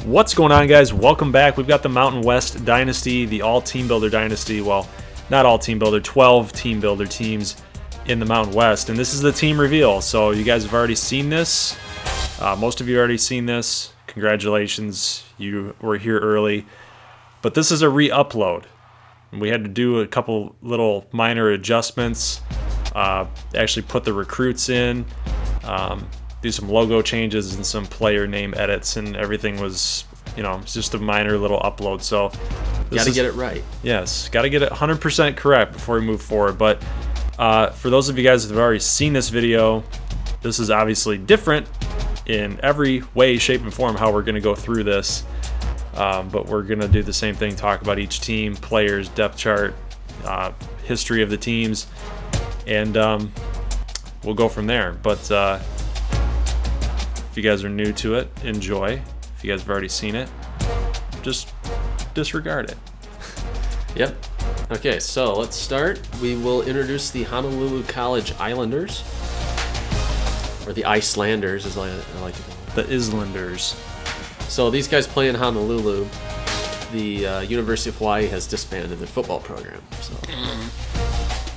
What's going on, guys? Welcome back. We've got the Mountain West Dynasty, the all Team Builder Dynasty. Well, not all Team Builder, 12 Team Builder teams in the Mountain West. And this is the team reveal. So you guys have already seen this. Most of you already seen this. Congratulations. You were here early. But this is a re-upload. And we had to do a couple little minor adjustments. Actually put the recruits in. Do some logo changes and some player name edits, and everything was, it's just a minor little upload. So got to get it right. Yes, got to get it 100% correct before we move forward. But for those of you guys that have already seen this video, this is obviously different in every way, shape, and form how we're going to go through this. But we're going to do the same thing, talk about each team, players, depth chart, history of the teams, and we'll go from there. But if you guys are new to it, enjoy. If you guys have already seen it, just disregard it. Yep. Okay, so let's start. We will introduce the Honolulu College Islanders, or the Icelanders, as I like to call them. The Islanders. So these guys play in Honolulu. The University of Hawaii has disbanded their football program. So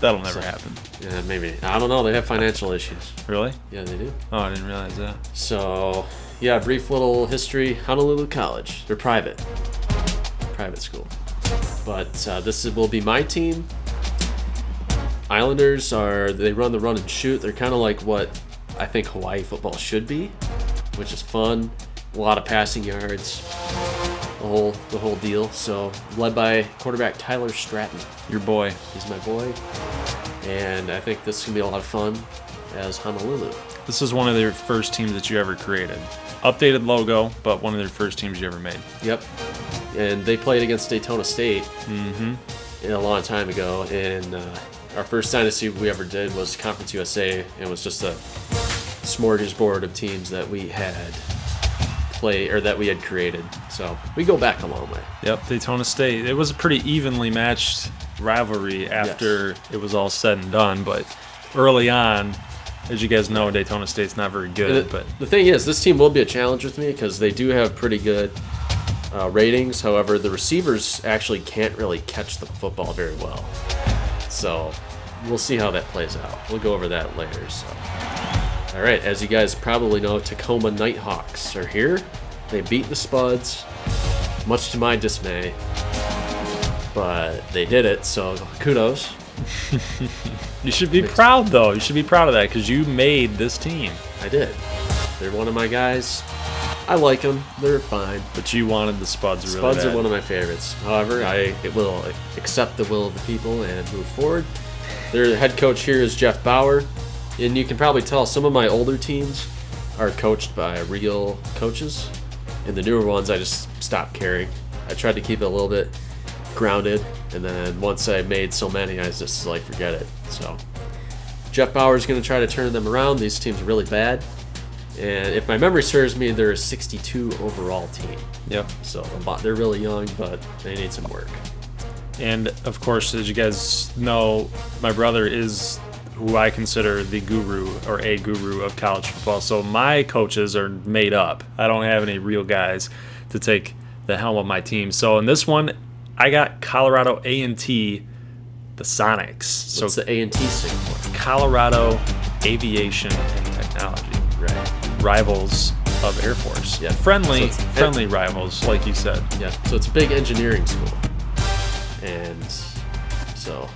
that'll never happen. Yeah, maybe. I don't know. They have financial issues. Really? Yeah, they do. Oh, I didn't realize that. So, yeah, brief little history. Honolulu College. They're private school. But this will be my team. Islanders they run the run and shoot. They're kind of like what I think Hawaii football should be, which is fun. A lot of passing yards. The whole deal. So, led by quarterback Tyler Stratton. Your boy. He's my boy. And I think this is going to be a lot of fun as Honolulu. This is one of their first teams that you ever created. Updated logo, but one of their first teams you ever made. Yep. And they played against Daytona State a long time ago. And our first dynasty we ever did was Conference USA. And it was just a smorgasbord of teams that we had that we had created. So we go back a long way. Yep, Daytona State. It was a pretty evenly matched rivalry after it was all said and done, but early on, as you guys know, Daytona State's not very good. But the thing is, this team will be a challenge with me because they do have pretty good ratings. However, the receivers actually can't really catch the football very well. So we'll see how that plays out. We'll go over that later. So. All right, as you guys probably know, Tacoma Nighthawks are here. They beat the Spuds, much to my dismay, but they did it, so kudos. You should be proud, though. You should be proud of that because you made this team. I did. They're one of my guys. I like them. They're fine. But you wanted the Spuds really Spuds bad. Are one of my favorites. However, I will accept the will of the people and move forward. Their head coach here is Jeff Bauer. And you can probably tell some of my older teams are coached by real coaches. And the newer ones, I just stopped caring. I tried to keep it a little bit grounded. And then once I made so many, I was just like, forget it. So Jeff Bauer is going to try to turn them around. These teams are really bad. And if my memory serves me, they're a 62 overall team. Yep. So they're really young, but they need some work. And, of course, as you guys know, my brother is who I consider the guru or a guru of college football. So my coaches are made up. I don't have any real guys to take the helm of my team. So in this one, I got Colorado A&T, the Sonics. What's the A&T stand for? Colorado Aviation and Technology. Right. Rivals of Air Force. Yeah. Friendly rivals, like you said. Yeah. So it's a big engineering school. And so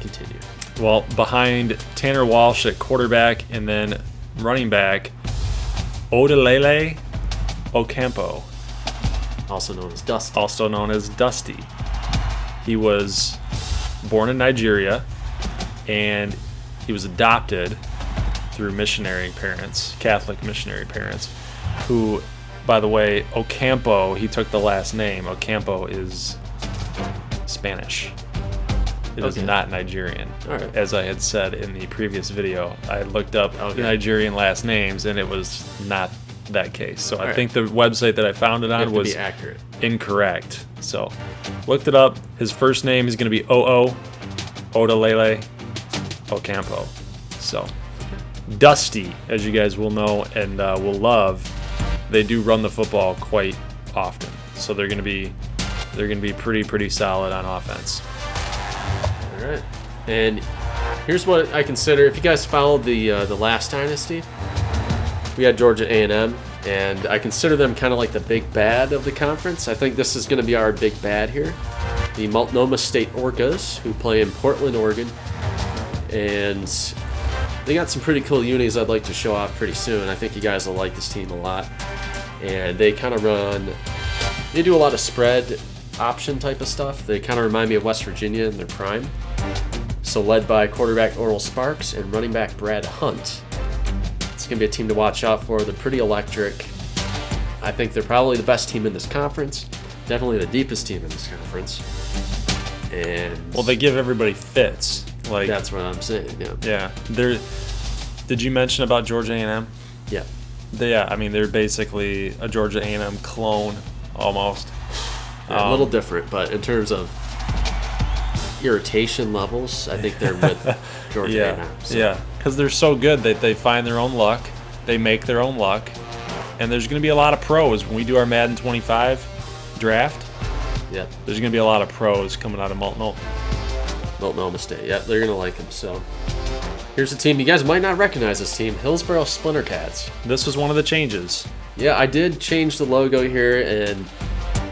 continue. Well, behind Tanner Walsh at quarterback and then running back, Odalele Ocampo. Also known as Dusty. He was born in Nigeria, and he was adopted through missionary parents, Catholic missionary parents, who, by the way, Ocampo, he took the last name. Ocampo is Spanish. It is not Nigerian. All right. As I had said in the previous video, I looked up Nigerian last names, and it was not that case. So I think the website that I found it on was accurate. Incorrect. So looked it up. His first name is going to be Odalele Ocampo. So Dusty, as you guys will know and will love, they do run the football quite often. So they're going to be pretty solid on offense. All right. And here's what I consider, if you guys followed the last dynasty, we had Georgia A&M, and I consider them kind of like the big bad of the conference. I think this is going to be our big bad here. The Multnomah State Orcas, who play in Portland, Oregon. And they got some pretty cool unis I'd like to show off pretty soon. I think you guys will like this team a lot. And they kind of they do a lot of spread option type of stuff. They kind of remind me of West Virginia in their prime. So led by quarterback Oral Sparks and running back Brad Hunt. It's going to be a team to watch out for. They're pretty electric. I think they're probably the best team in this conference. Definitely the deepest team in this conference. And well, they give everybody fits. Like that's what I'm saying. Yeah. Yeah. Did you mention about Georgia A&M? Yeah. They're basically a Georgia A&M clone almost. Yeah, a little different, but in terms of irritation levels, I think they're with Georgia A&M. So. Yeah, because they're so good that they find their own luck, they make their own luck, and there's going to be a lot of pros when we do our Madden 25 draft. Yep. There's going to be a lot of pros coming out of Multnomah State. Yep, they're going to like them. So here's a team you guys might not recognize. This team, Hillsboro Splintercats. This was one of the changes. Yeah, I did change the logo here, and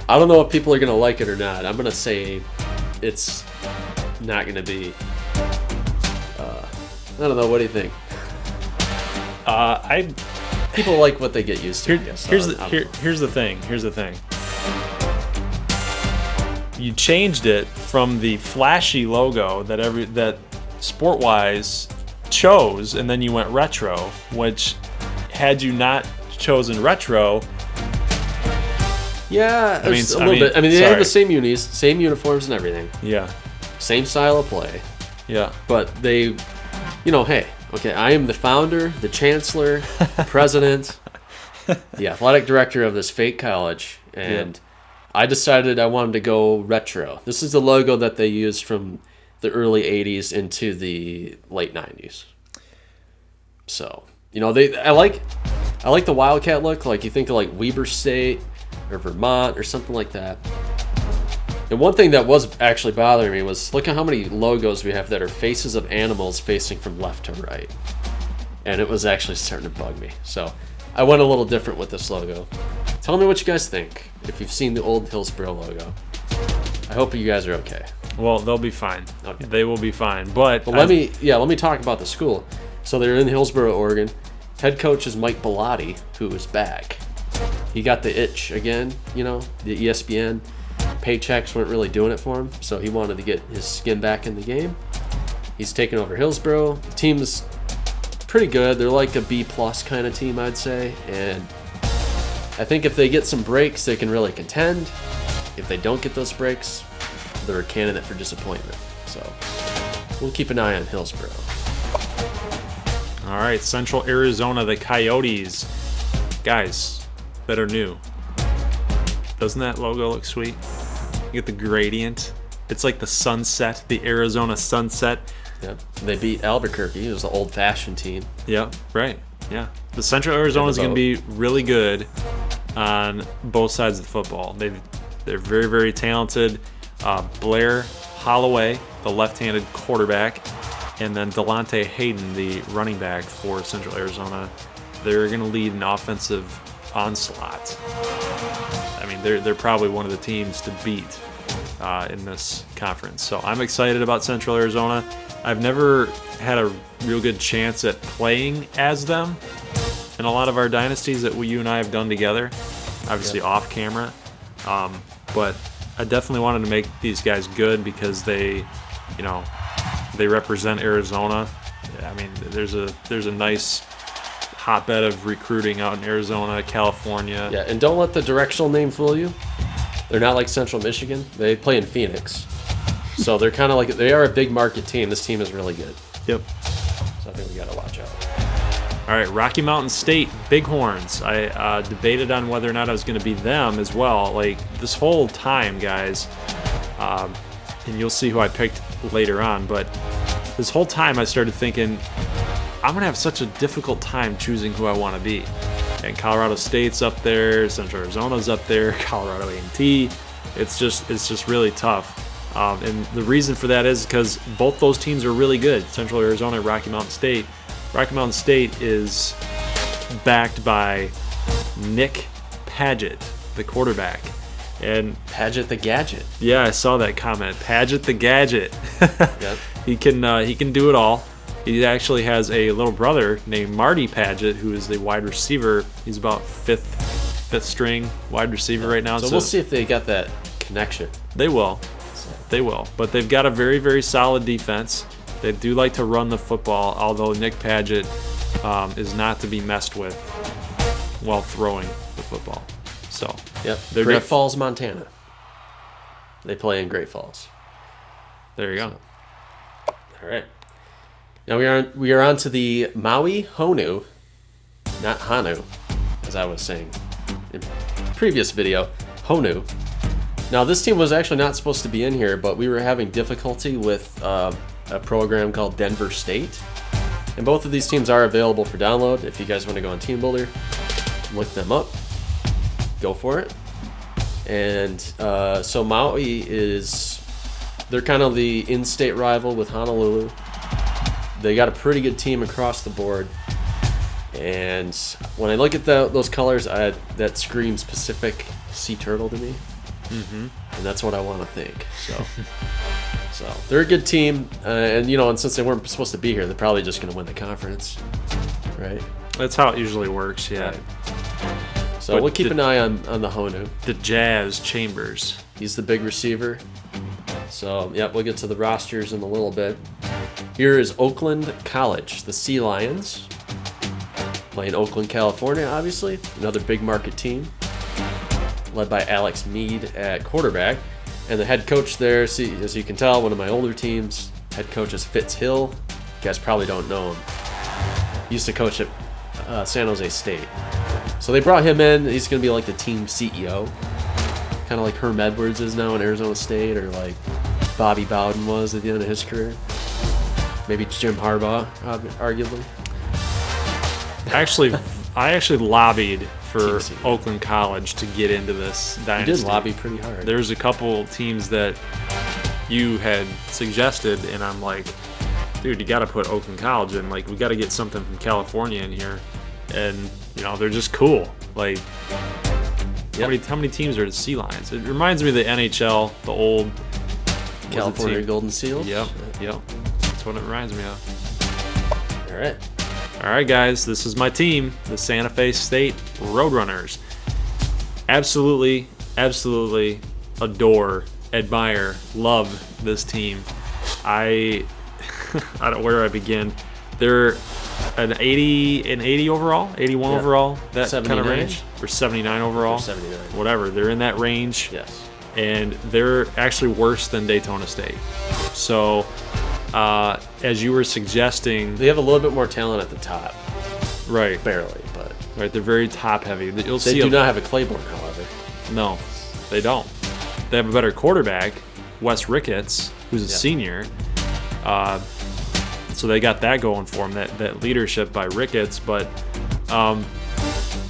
I don't know if people are going to like it or not. I'm going to say it's not going to be. I don't know. What do you think? People like what they get used to. Here's the thing. You changed it from the flashy logo that Sportwise chose, and then you went retro, which had you not chosen retro. Yeah, a little bit. They have the same unis, same uniforms and everything. Yeah. Same style of play. Yeah. But they, hey, okay, I am the founder, the chancellor, president, the athletic director of this fake college, and I decided I wanted to go retro. This is the logo that they used from the early 80s into the late 90s. So, I like the Wildcat look. Like, you think of like Weber State or Vermont or something like that. And one thing that was actually bothering me was, look at how many logos we have that are faces of animals facing from left to right. And it was actually starting to bug me. So I went a little different with this logo. Tell me what you guys think, if you've seen the old Hillsboro logo. I hope you guys are okay. Well, they'll be fine. Okay. They will be fine. But let me talk about the school. So they're in Hillsboro, Oregon. Head coach is Mike Bellotti, who is back. He got the itch again, the ESPN. Paychecks weren't really doing it for him, so he wanted to get his skin back in the game. He's taken over Hillsboro. The team's pretty good. They're like a B+ kind of team, I'd say. And I think if they get some breaks, they can really contend. If they don't get those breaks, they're a candidate for disappointment. So we'll keep an eye on Hillsboro. All right, Central Arizona, the Coyotes. Guys that are new. Doesn't that logo look sweet? You get the gradient. It's like the sunset, the Arizona sunset. Yep. They beat Albuquerque. It was the old-fashioned team. Yeah, right. Yeah. The Central Arizona is going to be really good on both sides of the football. They're very, very talented. Blair Holloway, the left-handed quarterback, and then Delonte Hayden, the running back for Central Arizona. They're going to lead an offensive onslaught. They're probably one of the teams to beat in this conference. So I'm excited about Central Arizona. I've never had a real good chance at playing as them in a lot of our dynasties that you and I have done together, obviously off camera. But I definitely wanted to make these guys good because they represent Arizona. There's a nice hotbed of recruiting out in Arizona, California. Yeah, and don't let the directional name fool you. They're not like Central Michigan. They play in Phoenix. So they're kind of they are a big market team. This team is really good. Yep. So I think we got to watch out. All right, Rocky Mountain State, Bighorns. I debated on whether or not I was going to be them as well. Like, this whole time, guys, and you'll see who I picked later on, but this whole time I started thinking, I'm going to have such a difficult time choosing who I want to be. and Colorado State's up there, Central Arizona's up there, Colorado A&T. It's just really tough. And the reason for that is because both those teams are really good. Central Arizona and Rocky Mountain State. Rocky Mountain State is backed by Nick Padgett, the quarterback. And Padgett the Gadget. Yeah, I saw that comment. Padgett the Gadget. Yep. He can do it all. He actually has a little brother named Marty Padgett, who is the wide receiver. He's about fifth string wide receiver right now. So we'll see if they got that connection. They will. They will. But they've got a very, very solid defense. They do like to run the football, although Nick Padgett is not to be messed with while throwing the football. So, yep. Great Falls, Montana. They play in Great Falls. There you go. So, all right. Now we are on to the Maui Honu, not Honu, as I was saying in previous video. Honu. Now this team was actually not supposed to be in here, but we were having difficulty with a program called Denver State, and both of these teams are available for download. If you guys want to go on Team Builder, look them up. Go for it. And so Maui they're kind of the in-state rival with Honolulu. They got a pretty good team across the board. And when I look at those colors, that screams Pacific Sea Turtle to me. Mm-hmm. And that's what I want to think. So they're a good team. And since they weren't supposed to be here, they're probably just going to win the conference. Right? That's how it usually works, yeah. Right. So we'll keep an eye on the Honu. The Jazz Chambers. He's the big receiver. So, we'll get to the rosters in a little bit. Here is Oakland College, the Sea Lions. Playing Oakland, California, obviously. Another big market team. Led by Alex Mead at quarterback. And the head coach there, as you can tell, one of my older teams. Head coach is Fitz Hill. You guys probably don't know him. He used to coach at San Jose State. So they brought him in. He's going to be like the team CEO. Kind of like Herm Edwards is now in Arizona State, or like Bobby Bowden was at the end of his career. Maybe Jim Harbaugh, arguably. I actually lobbied for Oakland College to get into this dynasty. You did lobby pretty hard. There's a couple teams that you had suggested, and I'm like, dude, you got to put Oakland College in. Like, we got to get something from California in here. And, they're just cool. Like, how many teams are the Sea Lions? It reminds me of the NHL, the old California Golden Seals. Yep. That's what it reminds me of. All right, guys. This is my team, the Santa Fe State Roadrunners. Absolutely adore, admire, love this team. I don't know where I begin. They're an 80 overall, 81 overall, that 79? Kind of range, or 79 overall, 79, whatever. They're in that range. Yes, and they're actually worse than Daytona State. So, as you were suggesting, they have a little bit more talent at the top, right? Barely, but right. They're very top heavy. They do not have a Claiborne, however. No, they don't. They have a better quarterback, Wes Ricketts, who's a senior. So they got that going for them, that leadership by Ricketts. But,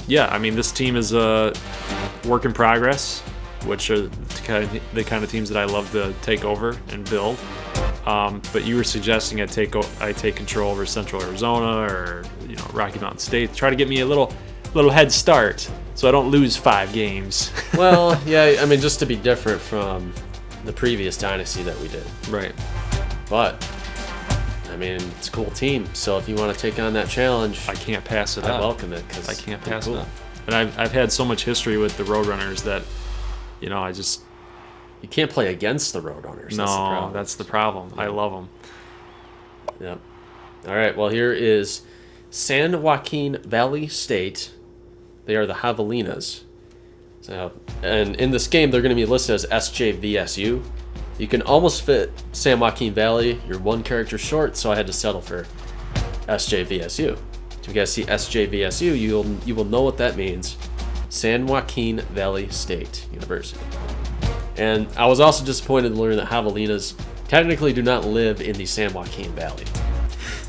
this team is a work in progress, which are the kind of teams that I love to take over and build. But you were suggesting I take control over Central Arizona or Rocky Mountain State, try to get me a little head start so I don't lose 5 games. Well, yeah, just to be different from the previous dynasty that we did. Right. But it's a cool team. So if you want to take on that challenge, I can't pass it up. I welcome it because I can't pass it up. And I've had so much history with the Roadrunners that, you can't play against the Roadrunners. No, that's the problem. Yeah. I love them. Yep. All right. Well, here is San Joaquin Valley State. They are the Javelinas. So, and in this game, they're going to be listed as SJVSU. You can almost fit San Joaquin Valley. You're one character short, so I had to settle for SJVSU. If you guys see SJVSU, you will know what that means. San Joaquin Valley State University. And I was also disappointed to learn that Javelinas technically do not live in the San Joaquin Valley.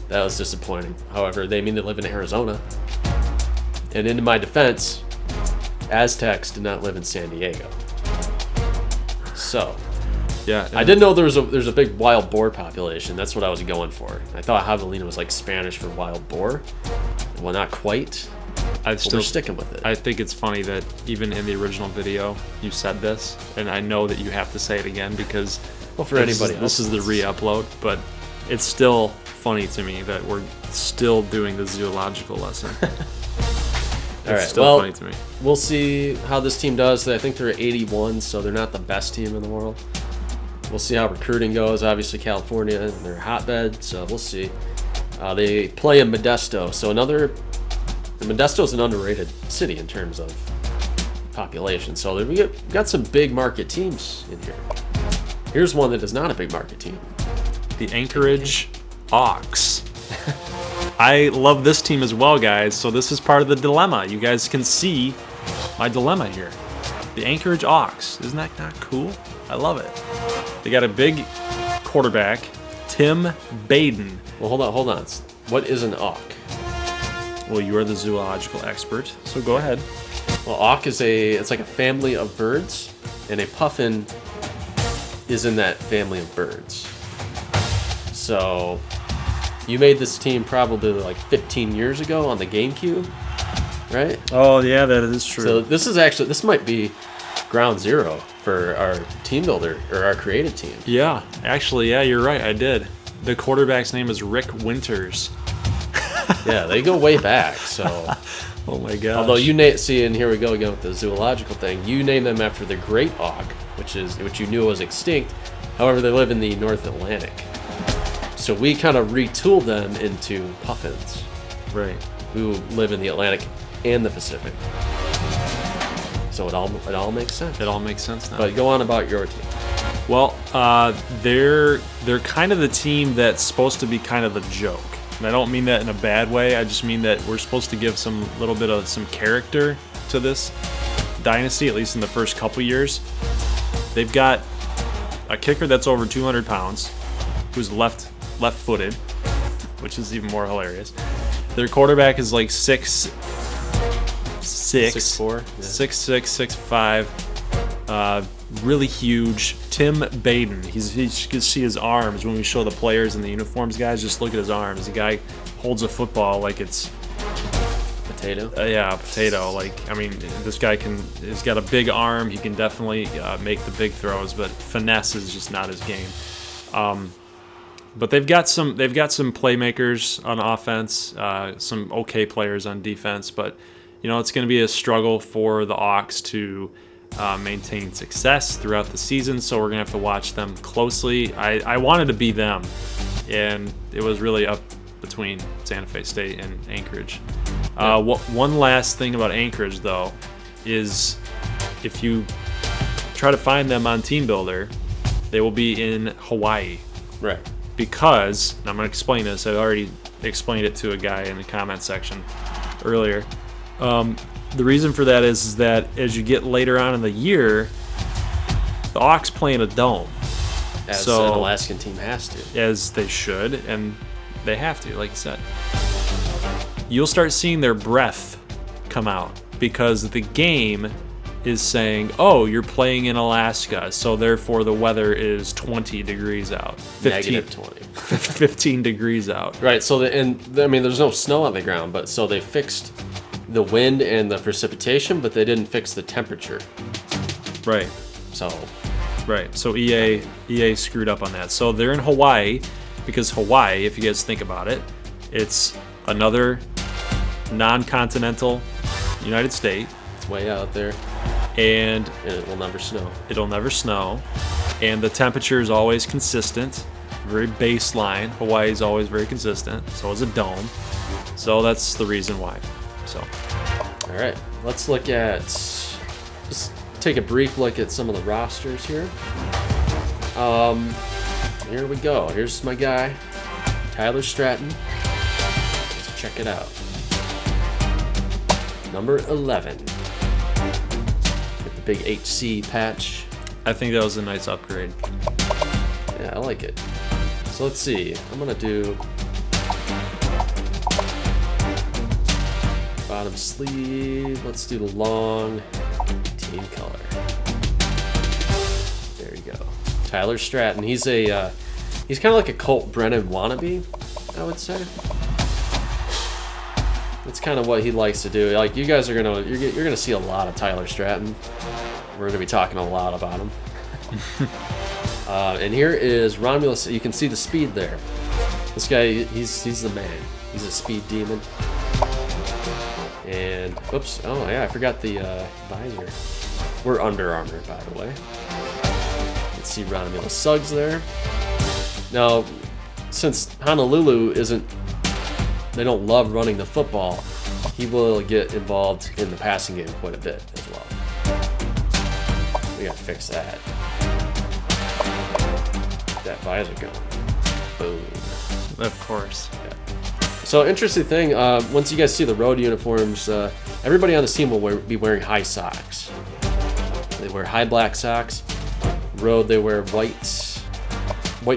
That was disappointing. However, they live in Arizona. And in my defense, Aztecs did not live in San Diego. So, Yeah. I didn't know there's a big wild boar population. That's what I was going for. I thought javelina was like Spanish for wild boar. Well, not quite. We're sticking with it. I think it's funny that even in the original video you said this, and I know that you have to say it again because for anybody else, this is the re-upload, but it's still funny to me that we're still doing the zoological lesson. All right. Still funny to me. We'll see how this team does. I think they're at 81, so they're not the best team in the world. We'll see how recruiting goes. Obviously, California, they're a hotbed, so we'll see. They play in Modesto, so Modesto is an underrated city in terms of population. So we got some big market teams in here. Here's one that is not a big market team. The Achorage Auks. I love this team as well, guys. So this is part of the dilemma. You guys can see my dilemma here. The Achorage Auks. Isn't that not cool? I love it. They got a big quarterback, Tim Baden. Well, hold on. What is an auk? Well, you are the zoological expert, so go ahead. Well, auk it's like a family of birds, and a puffin is in that family of birds. So, you made this team probably like 15 years ago on the GameCube, right? Oh, yeah, that is true. So this might be ground zero for our team builder or our creative team. Yeah, actually, yeah, you're right. I did. The quarterback's name is Rick Winters. Yeah, they go way back. So, oh my gosh. Although see, and here we go again with the zoological thing. You name them after the great auk, which you knew was extinct. However, they live in the North Atlantic. So we kind of retooled them into puffins, right? Who live in the Atlantic and the Pacific. So it all makes sense. It all makes sense now. But go on about your team. Well, they're kind of the team that's supposed to be kind of the joke. And I don't mean that in a bad way. I just mean that we're supposed to give some little bit of some character to this dynasty, at least in the first couple years. They've got a kicker that's over 200 pounds, who's left-footed, which is even more hilarious. Their quarterback is like 6'4", 6'6", 6'5", really huge. Tim Baden. You can see his arms when we show the players in the uniforms, guys. Just look at his arms. The guy holds a football like it's potato. Yeah, potato. Like, I mean, this guy he's got a big arm. He can definitely make the big throws, but finesse is just not his game. But they've got some playmakers on offense, some okay players on defense, but it's going to be a struggle for the Auks to maintain success throughout the season, so we're going to have to watch them closely. I wanted to be them, and it was really up between Santa Fe State and Anchorage. Yeah. One last thing about Anchorage, though, is if you try to find them on Team Builder, they will be in Hawaii. Right. Because, and I'm going to explain this, I already explained it to a guy in the comment section earlier. The reason for that is that as you get later on in the year, the Auks play in a dome. As an Alaskan team has to. As they should, and they have to, like you said. You'll start seeing their breath come out because the game is saying, oh, you're playing in Alaska, so therefore the weather is 20 degrees out. Negative 20. 15 degrees out. Right, so there's no snow on the ground, but so they fixed the wind and the precipitation, but they didn't fix the temperature. Right. So EA screwed up on that. So they're in Hawaii because Hawaii, if you guys think about it, it's another non-continental United State. It's way out there. And it will never snow. It'll never snow. And the temperature is always consistent. Very baseline. Hawaii is always very consistent. So is a dome. So that's the reason why. So. All right. Let's just take a brief look at some of the rosters here. Here we go. Here's my guy, Tyler Stratton. Let's check it out. Number 11. With the big HC patch. I think that was a nice upgrade. Yeah, I like it. So let's see. I'm going to do bottom sleeve. Let's do the long team color. There you go. Tyler Stratton. He's kind of like a Colt Brennan wannabe, I would say. That's kind of what he likes to do. Like, you guys are you're gonna see a lot of Tyler Stratton. We're gonna be talking a lot about him. And here is Romulus. You can see the speed there. This guy, he's the man. He's a speed demon. And oops, oh yeah, I forgot the visor. We're Under Armour, by the way. Let's see Romulus Suggs there. Now, since Honolulu they don't love running the football, he will get involved in the passing game quite a bit as well. We gotta fix that. That visor going. Boom. Of course. Yeah. So interesting thing, once you guys see the road uniforms, everybody on this team will be wearing high socks. They wear high black socks. Road, they wear white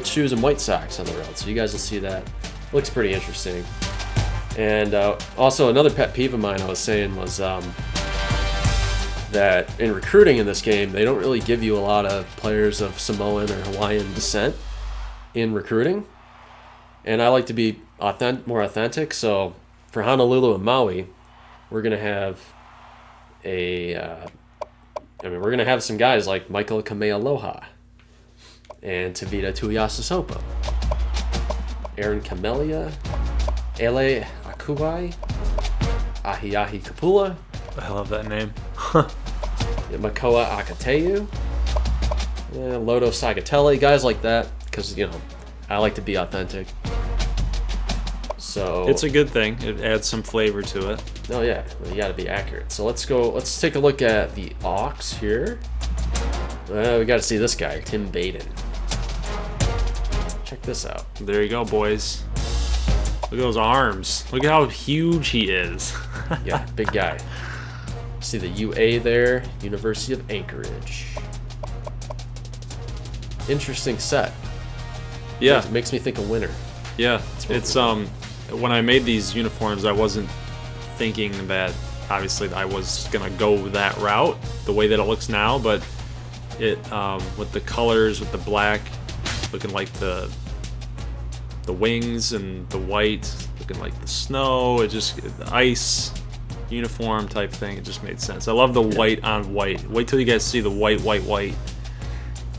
shoes and white socks on the road. So you guys will see that. Looks pretty interesting. And also another pet peeve of mine I was saying was that in recruiting in this game, they don't really give you a lot of players of Samoan or Hawaiian descent in recruiting. And I like to be more authentic. So for Honolulu and Maui, we're going to have we're going to have some guys like Michael Kamealoha and Tavita Tuiasosopo, Aaron Camellia, Ele Akuai, Ahiahi Kapula. I love that name. Makoa Akateu, Lodo Sagatelli, guys like that, because, I like to be authentic. So It's a good thing. It adds some flavor to it. Oh yeah, well, you got to be accurate. So let's take a look at the Auks here. We got to see this guy, Tim Baden. Check this out. There you go, boys. Look at those arms. Look at how huge he is. Yeah, big guy. See the UA there, University of Anchorage. Interesting set. Yeah. It makes me think of winter. Yeah, it's when I made these uniforms, I wasn't thinking that obviously I was gonna go that route the way that it looks now, but it with the colors, with the black looking like the wings and the white looking like the snow, the ice uniform type thing, it just made sense. I love the white on white. Wait till you guys see the white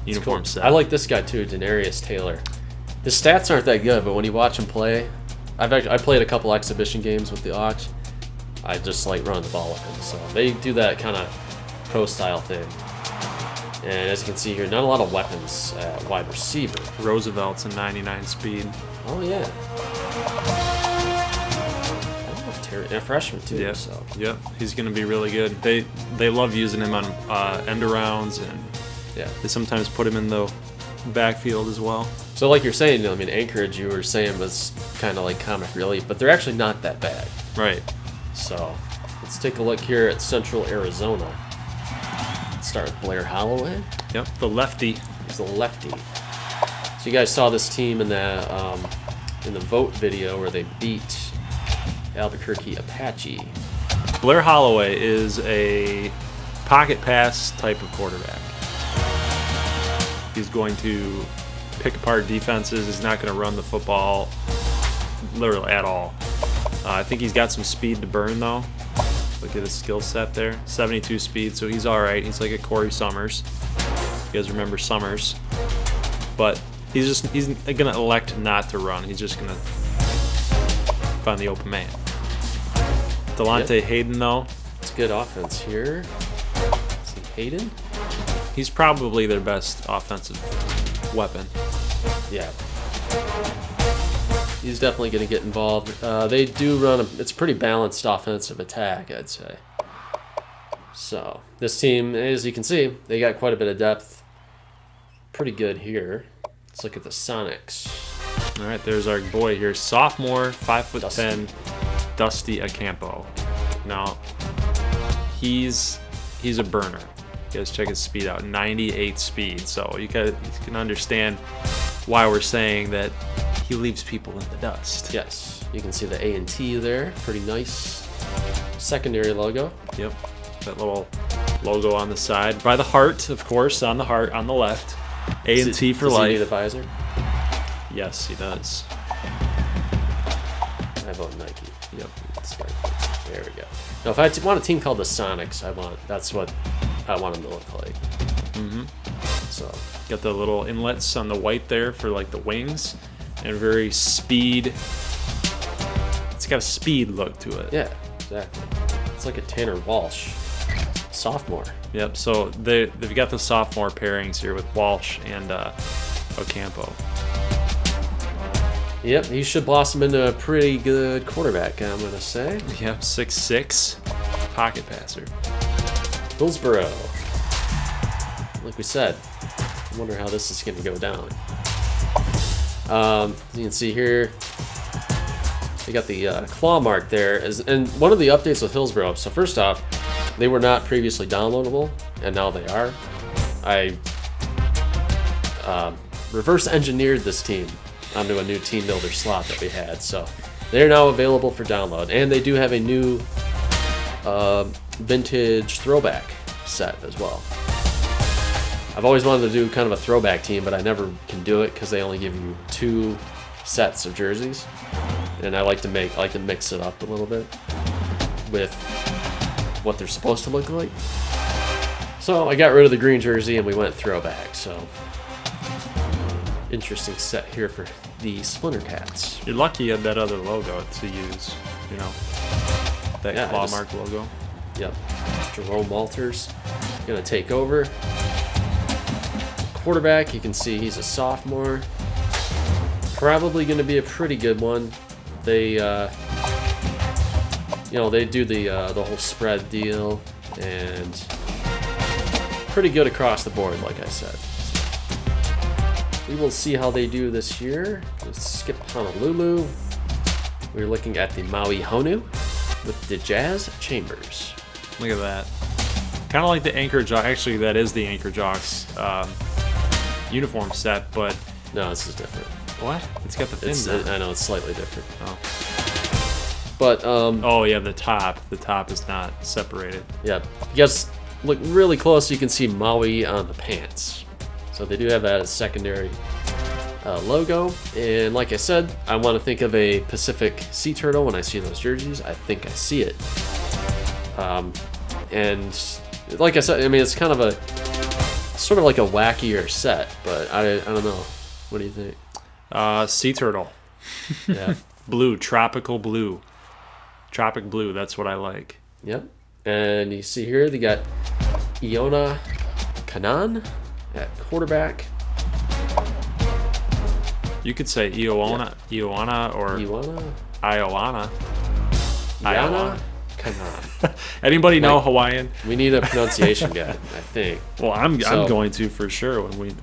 uniform set. I like this guy too, Denarius Taylor. His stats aren't that good, but when you watch him play, I played a couple exhibition games with the Auks. I just like running the ball with him. So they do that kind of pro style thing. And as you can see here, not a lot of weapons at wide receiver. Roosevelt's a 99 speed. Oh yeah. A freshman too. Yeah. So. Yep. He's going to be really good. They love using him on end arounds, and they sometimes put him in the backfield as well. So like you're saying, Anchorage, you were saying, was kind of like comic relief, but they're actually not that bad. Right. So let's take a look here at Central Arizona. Let's start with Blair Holloway. Yep, the lefty. He's the lefty. So you guys saw this team in the vote video where they beat Albuquerque Apache. Blair Holloway is a pocket pass type of quarterback. He's going to pick apart defenses. He's not going to run the football literally at all. I think he's got some speed to burn, though. Look at his skill set there. 72 speed, so he's all right. He's like a Corey Summers. You guys remember Summers. But he's going to elect not to run. He's just going to find the open man. Delonte Hayden, though. It's a good offense here. See Hayden? He's probably their best offensive weapon. Yeah. He's definitely going to get involved. They do run it's a pretty balanced offensive attack, I'd say. So, this team, as you can see, they got quite a bit of depth. Pretty good here. Let's look at the Sonics. All right, there's our boy here. Sophomore, 5'10", Dusty Ocampo. Now, he's a burner. You guys check his speed out, 98 speed. So you can understand why we're saying that he leaves people in the dust. Yes, you can see the A&T there, pretty nice. secondary logo. Yep. That little logo on the side. By the heart, of course, on the heart, on the left. A&T for life. Does he need a life. visor? Yes, he does. I vote Nike. Yep. There we go. Now, if I want a team called the Sonics, that's what I want them to look like. Mm-hmm. So Got the little inlets on the white there for like the wings, and very speed. It's got a speed look to it. yeah, exactly. It's like a Tanner Walsh sophomore. Yep. So they've got the sophomore pairings here with Walsh and Ocampo. Yep, he should blossom into a pretty good quarterback, I'm going to say. Yep. 6'6", pocket passer. Hillsboro. Like we said, I wonder how this is going to go down. You can see here, they got the claw mark there. And one of the updates with Hillsboro, so first off, they were not previously downloadable, and now they are. I reverse engineered this team onto a new team builder slot that we had, so they're now available for download. And they do have a new vintage throwback set as well. I've always wanted to do kind of a throwback team, but I never can do it because they only give you 2 sets of jerseys, and I like to mix it up a little bit with what they're supposed to look like. So I got rid of the green jersey and we went throwback. So interesting set here for the Splintercats. You're lucky you had that other logo to use, you know, that claw mark logo. Yep. Jerome Walters gonna take over. Quarterback, you can see he's a sophomore. Probably gonna be a pretty good one. They, they do the whole spread deal, and pretty good across the board, like I said. We will see how they do this year. Let's skip Honolulu. We're looking at the Maui Honu with the Jazz Chambers. Look at that. Kind of like the Anchorage. Actually, that is the Anchorage Auks uniform set, but no, this is different. What? It's got the fins on it. I know it's slightly different. Oh. But oh yeah, the top is not separated. Yeah, you guys look really close. You can see Maui on the pants. So they do have that as secondary logo. And like I said, I want to think of a Pacific sea turtle when I see those jerseys. I think I see it. And like I said, I mean, it's kind of sort of like a wackier set, but I don't know. What do you think? Sea turtle. Yeah. Blue, tropical blue. Tropic blue, that's what I like. Yep. And you see here, they got Iona Kanan at quarterback. You could say Ioana or Ioana Kanan. Anybody know Hawaiian? We need a pronunciation guy, I think. Well, I'm going to for sure when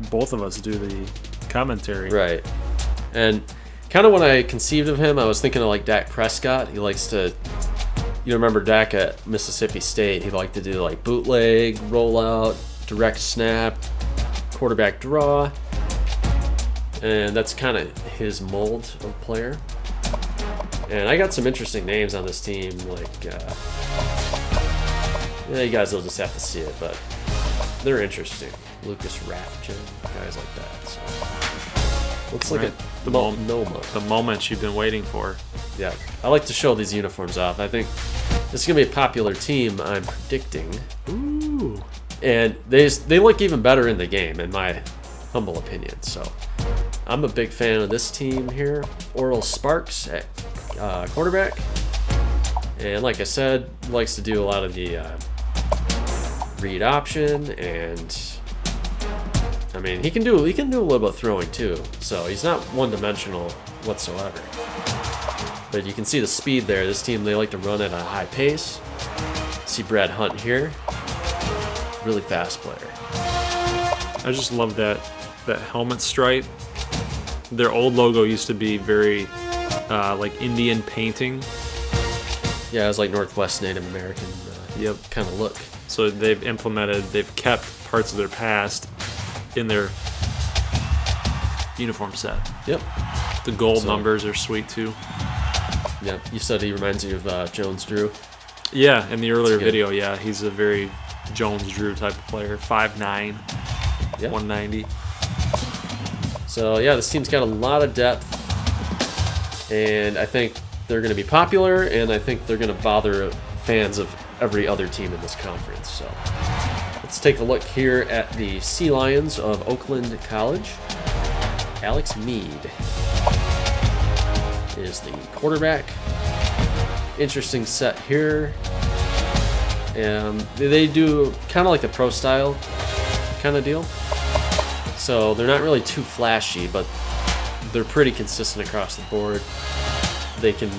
both of us do the commentary. Right. And kind of when I conceived of him, I was thinking of like Dak Prescott. He likes to, remember Dak at Mississippi State. He liked to do like bootleg, rollout, direct snap, quarterback draw. And that's kind of his mold of player. And I got some interesting names on this team, like, you guys will just have to see it, but they're interesting. Lucas Rathjen, guys like that. So let's look at the Multnomah. The moment you've been waiting for. Yeah, I like to show these uniforms off. I think this is going to be a popular team, I'm predicting. Ooh. And they look even better in the game, in my humble opinion. So I'm a big fan of this team here. Oral Sparks at quarterback. And like I said, likes to do a lot of the read option, and I mean he can do a little bit of throwing too. So he's not one-dimensional whatsoever. But you can see the speed there. This team, they like to run at a high pace. See Brad Hunt here. Really fast player. I just love that helmet stripe. Their old logo used to be very like Indian painting. Yeah, it was like Northwest Native American kind of look. So they've kept parts of their past in their uniform set. Yep. The gold numbers are sweet too. Yeah, you said he reminds you of Jones-Drew. Yeah, in the earlier video, yeah, he's a very Jones-Drew type of player. 5'9", 190. So, yeah, this team's got a lot of depth. And I think they're going to be popular, and I think they're going to bother fans of every other team in this conference. So let's take a look here at the Sea Lions of Oakland College. Alex Mead is the quarterback. Interesting set here. They do kind of like the pro style kind of deal. So they're not really too flashy, but they're pretty consistent across the board. They can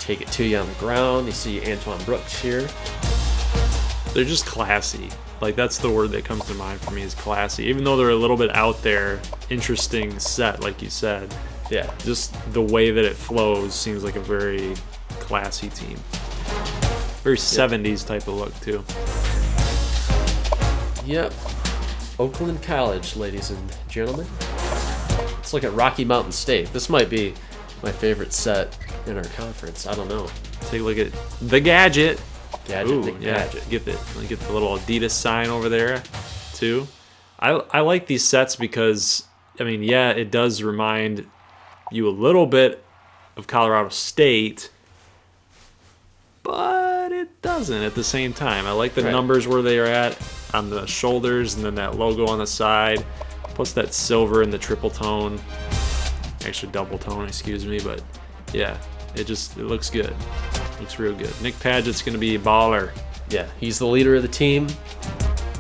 take it to you on the ground. You see Antoine Brooks here. They're just classy. Like, that's the word that comes to mind for me, is classy. Even though they're a little bit out there, interesting set, like you said. Yeah. Just the way that it flows seems like a very classy team. Very 70s type of look, too. Yep. Oakland College, ladies and gentlemen. Let's look at Rocky Mountain State. This might be my favorite set in our conference. I don't know. Take a look at the Gadget. Gadget. Get the little Adidas sign over there, too. I like these sets because, I mean, yeah, it does remind you a little bit of Colorado State, but it doesn't at the same time. I like the numbers where they are at on the shoulders, and then that logo on the side, plus that silver and the triple tone. Actually, double tone, excuse me, but yeah, it looks good. Looks real good. Nick Padgett's going to be a baller. Yeah, he's the leader of the team.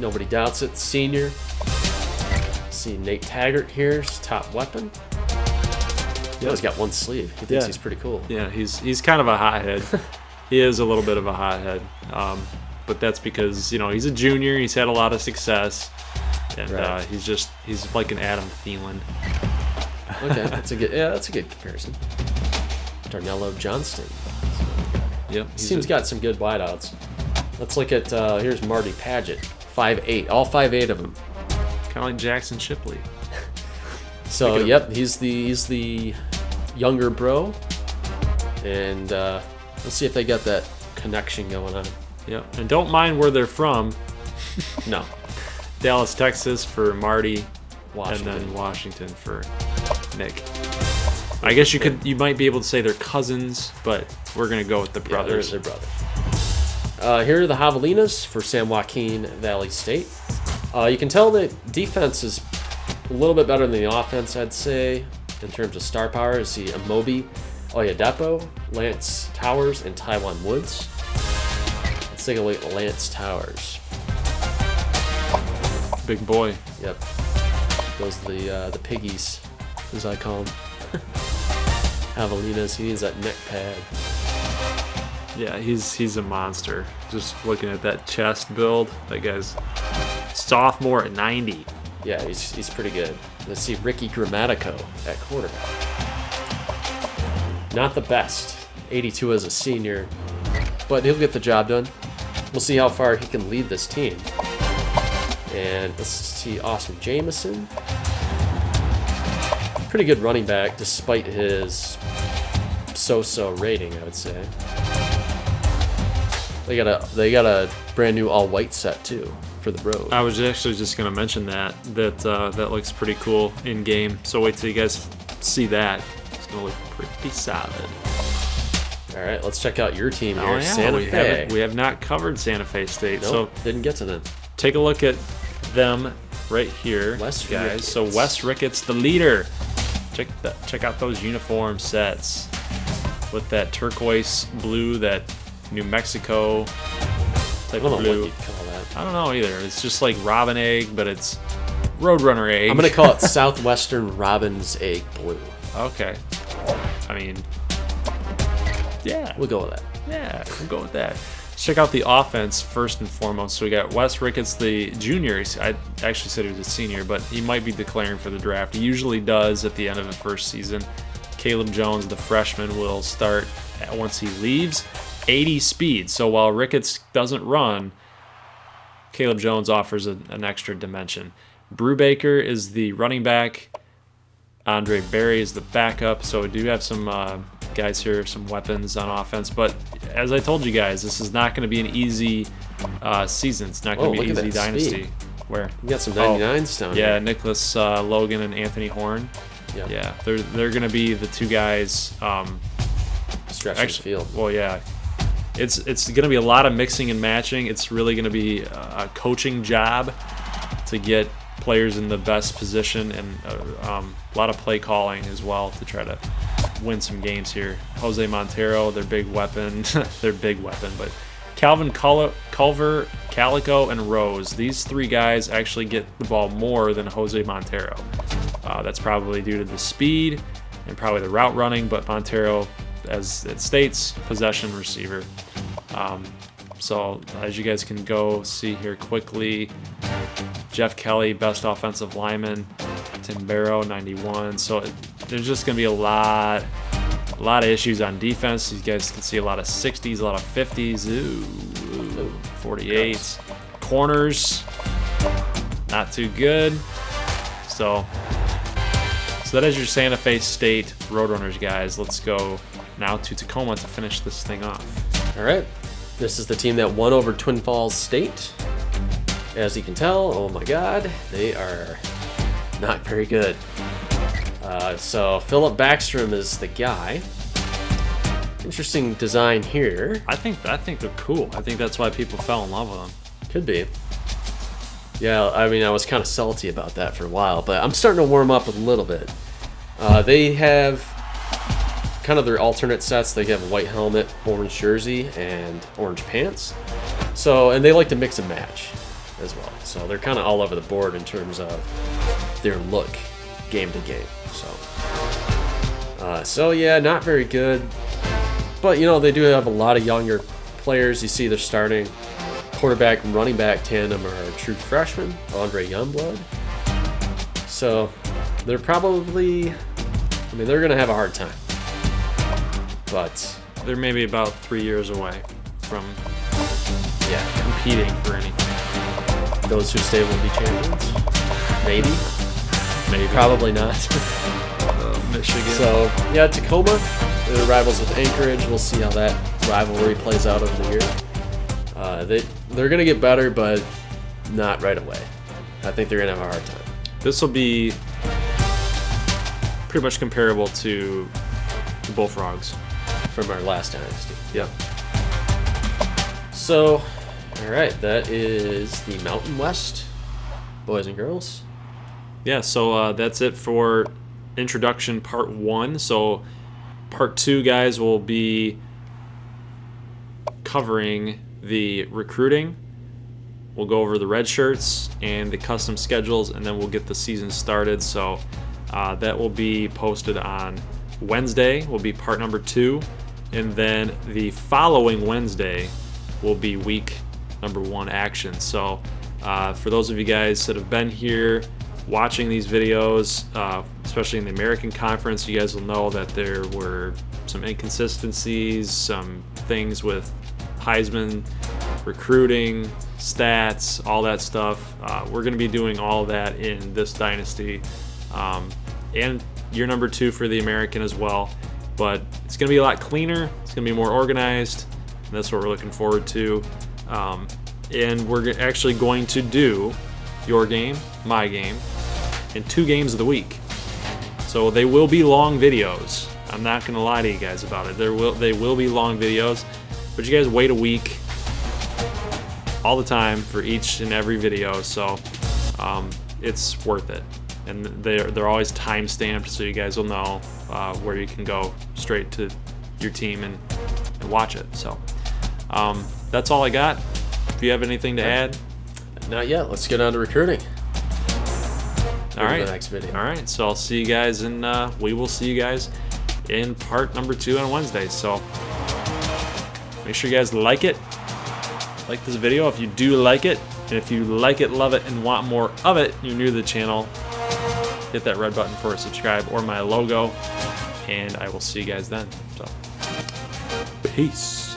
Nobody doubts it. Senior. See Nate Taggart here's top weapon. Yeah, he's got one sleeve. He thinks he's pretty cool. Yeah, he's kind of a hothead. He is a little bit of a hothead, but that's because he's a junior. He's had a lot of success, and he's like an Adam Thielen. Okay, that's a good comparison. Darnell Johnston. Yep. This team's got some good wideouts. Let's look at here's Marty Padgett, 5'8", all 5'8" of them. Kind of like Jackson Shipley. So he's the younger bro, and let's see if they got that connection going on. Yep, and don't mind where they're from. No, Dallas, Texas for Marty, Washington. And then Washington for Nick. I guess you might be able to say they're cousins, but we're gonna go with the brothers. They're brothers. Here are the Javelinas for San Joaquin Valley State. You can tell that defense is a little bit better than the offense, I'd say, in terms of star power. You see Amobi Oyedepo, Lance Towers, and Taiwan Woods. Let's take a look at Lance Towers. Big boy. Yep. Those are the piggies, as I call them. Javelinas, he needs that neck pad. Yeah, he's a monster. Just looking at that chest build, that guy's sophomore at 90. Yeah, he's pretty good. Let's see Ricky Grammatico at quarterback. Not the best. 82 as a senior, but he'll get the job done. We'll see how far he can lead this team. And let's see Austin Jameson. Pretty good running back, despite his so-so rating, I would say. They got a brand new all-white set too for the road. I was actually just gonna mention that looks pretty cool in game. So wait till you guys see that. It's gonna look pretty solid. All right, let's check out your team here, Santa Fe. We have not covered Santa Fe State, so didn't get to them. Take a look at them right here, Wes guys. Ricketts. So Wes Ricketts, the leader. Check out those uniform sets with that turquoise blue, that New Mexico type of blue. I don't know what you'd call that. I don't know either. It's just like robin egg, but it's Roadrunner egg. I'm gonna call it Southwestern Robin's Egg Blue. Okay. I mean, yeah. We'll go with that. Yeah, we'll go with that. Let's check out the offense first and foremost. So we got Wes Ricketts, the junior. I actually said he was a senior, but he might be declaring for the draft. He usually does at the end of the first season. Caleb Jones, the freshman, will start once he leaves. 80 speed. So while Ricketts doesn't run, Caleb Jones offers an extra dimension. Brubaker is the running back. Andre Berry is the backup. So we do have some guys here, some weapons on offense. But as I told you guys, this is not going to be an easy season. It's not going to be an easy dynasty. Speed. Where You got some 99s down here. Yeah, Nicholas Logan and Anthony Horn. Yep. Yeah, they're going to be the two guys. Stretching the field. Well, yeah. It's going to be a lot of mixing and matching. It's really going to be a coaching job to get players in the best position, and a lot of play calling as well to try to win some games here. Jose Montero, their big weapon. But Calvin Culver, Calico, and Rose. These three guys actually get the ball more than Jose Montero. That's probably due to the speed and probably the route running, but Montero, as it states, possession receiver. So as you guys can go see here quickly, Jeff Kelly, best offensive lineman, Tim Barrow, 91. So there's just going to be a lot of issues on defense. You guys can see a lot of 60s, a lot of 50s, 48s. Corners, not too good. So that is your Santa Fe State Roadrunners, guys. Let's go now to Tacoma to finish this thing off. All right. This is the team that won over Twin Falls State. As you can tell, oh my God, they are not very good. So Philip Backstrom is the guy. Interesting design here. I think they're cool. I think that's why people fell in love with them. Could be. Yeah, I mean, I was kind of salty about that for a while, but I'm starting to warm up a little bit. They have kind of their alternate sets. They have a white helmet, orange jersey, and orange pants. And they like to mix and match as well. So they're kind of all over the board in terms of their look game to game. So yeah, not very good. But, they do have a lot of younger players. You see they're starting quarterback and running back tandem are true freshmen, Andre Youngblood. So they're probably, they're going to have a hard time. But they're maybe about 3 years away from competing for anything. Those who stay will be champions. Maybe. Probably not. Michigan. So yeah, Tacoma, they're rivals with Anchorage. We'll see how that rivalry plays out over the year. They're going to get better, but not right away. I think they're going to have a hard time. This will be pretty much comparable to the Bullfrogs from our last dynasty. Yep. So, all right, that is the Mountain West, boys and girls. Yeah, so that's it for introduction part 1. So part 2, guys, will be covering the recruiting. We'll go over the red shirts and the custom schedules, and then we'll get the season started. So that will be posted on Wednesday, will be part number 2. And then the following Wednesday will be week number 1 action. So for those of you guys that have been here watching these videos, especially in the American Conference, you guys will know that there were some inconsistencies, some things with Heisman recruiting, stats, all that stuff. We're going to be doing all that in this dynasty, and year number 2 for the American as well. But it's going to be a lot cleaner. It's going to be more organized, and that's what we're looking forward to. And we're actually going to do your game, my game, and 2 games of the week. So they will be long videos. I'm not going to lie to you guys about it. They will be long videos, but you guys wait a week all the time for each and every video, so it's worth it. And they're always time stamped, so you guys will know where you can go straight to your team and watch it. So that's all I got. If you have anything to add? Not yet. Let's get on to recruiting. All right. The next video. All right. So I'll see you guys we will see you guys in part number 2 on Wednesday. So make sure you guys like this video if you do like it. And if you like it, love it, and want more of it, you're new to the channel, hit that red button for a subscribe or my logo. And I will see you guys then. So peace.